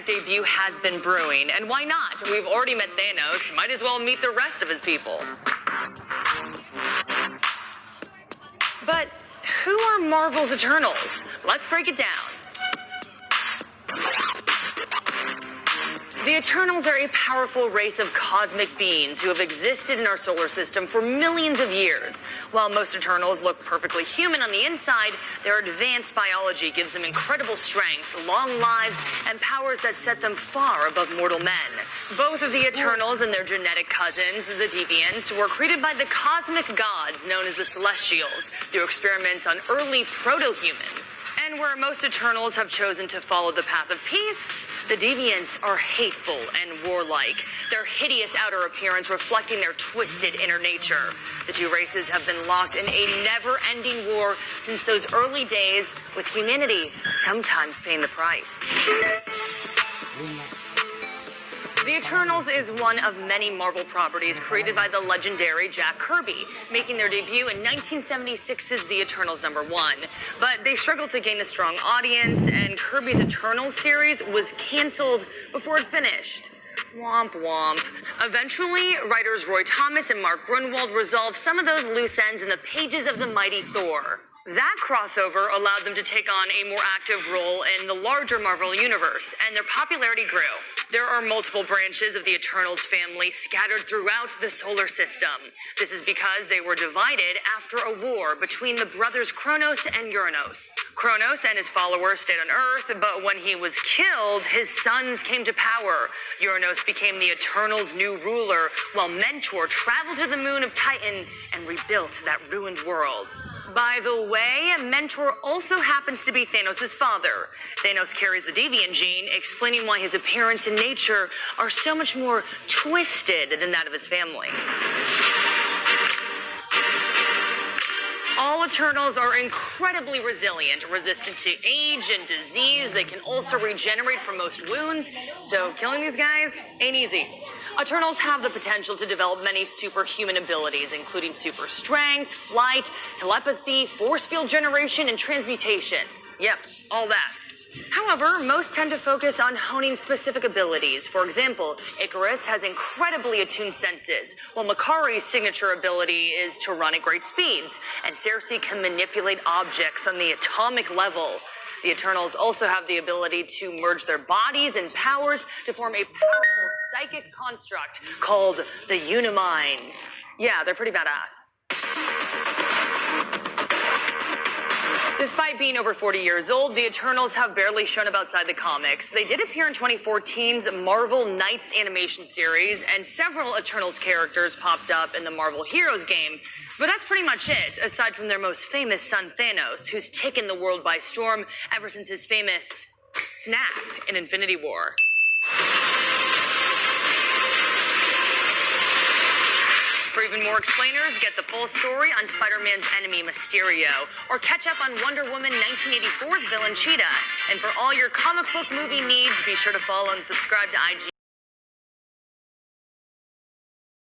cinematic debut has been brewing, and why not? We've already met Thanos, might as well meet the rest of his people. But who are Marvel's Eternals? Let's break it down. The Eternals are a powerful race of cosmic beings who have existed in our solar system for millions of years. While most Eternals look perfectly human on the inside, their advanced biology gives them incredible strength, long lives, and powers that set them far above mortal men. Both of the Eternals and their genetic cousins, the Deviants, were created by the cosmic gods known as the Celestials through experiments on early proto-humans. And where most Eternals have chosen to follow the path of peace, the Deviants are hateful and warlike, their hideous outer appearance reflecting their twisted inner nature. The two races have been locked in a never-ending war since those early days, with humanity sometimes paying the price. The Eternals is one of many Marvel properties created by the legendary Jack Kirby, making their debut in 1976's The Eternals #1. But they struggled to gain a strong audience, and Kirby's Eternals series was canceled before it finished. Womp womp. Eventually, writers Roy Thomas and Mark Grunwald resolved some of those loose ends in the pages of the mighty Thor. That crossover allowed them to take on a more active role in the larger Marvel universe, and their popularity grew. There are multiple branches of the Eternals family scattered throughout the solar system. This is because they were divided after a war between the brothers Kronos and Uranos. Kronos and his followers stayed on Earth, but when he was killed, his sons came to power. Uranos became the Eternals' new ruler, while Mentor traveled to the moon of Titan and rebuilt that ruined world. By the way, Mentor also happens to be Thanos' father. Thanos carries the Deviant gene, explaining why his appearance and nature are so much more twisted than that of his family. All Eternals are incredibly resilient, resistant to age and disease. They can also regenerate from most wounds, so killing these guys ain't easy. Eternals have the potential to develop many superhuman abilities, including super strength, flight, telepathy, force field generation, and transmutation. Yep, all that. However, most tend to focus on honing specific abilities. For example, Icarus has incredibly attuned senses, while Makari's signature ability is to run at great speeds, and Cersei can manipulate objects on the atomic level. The Eternals also have the ability to merge their bodies and powers to form a powerful psychic construct called the Unimind. Yeah, they're pretty badass. Despite being over 40 years old, the Eternals have barely shown up outside the comics. They did appear in 2014's Marvel Knights animation series, and several Eternals characters popped up in the Marvel Heroes game. But that's pretty much it, aside from their most famous son, Thanos, who's taken the world by storm ever since his famous snap in Infinity War. For even more explainers, get the full story on Spider-Man's enemy, Mysterio, or catch up on Wonder Woman 1984's villain, Cheetah. And for all your comic book movie needs, be sure to follow and subscribe to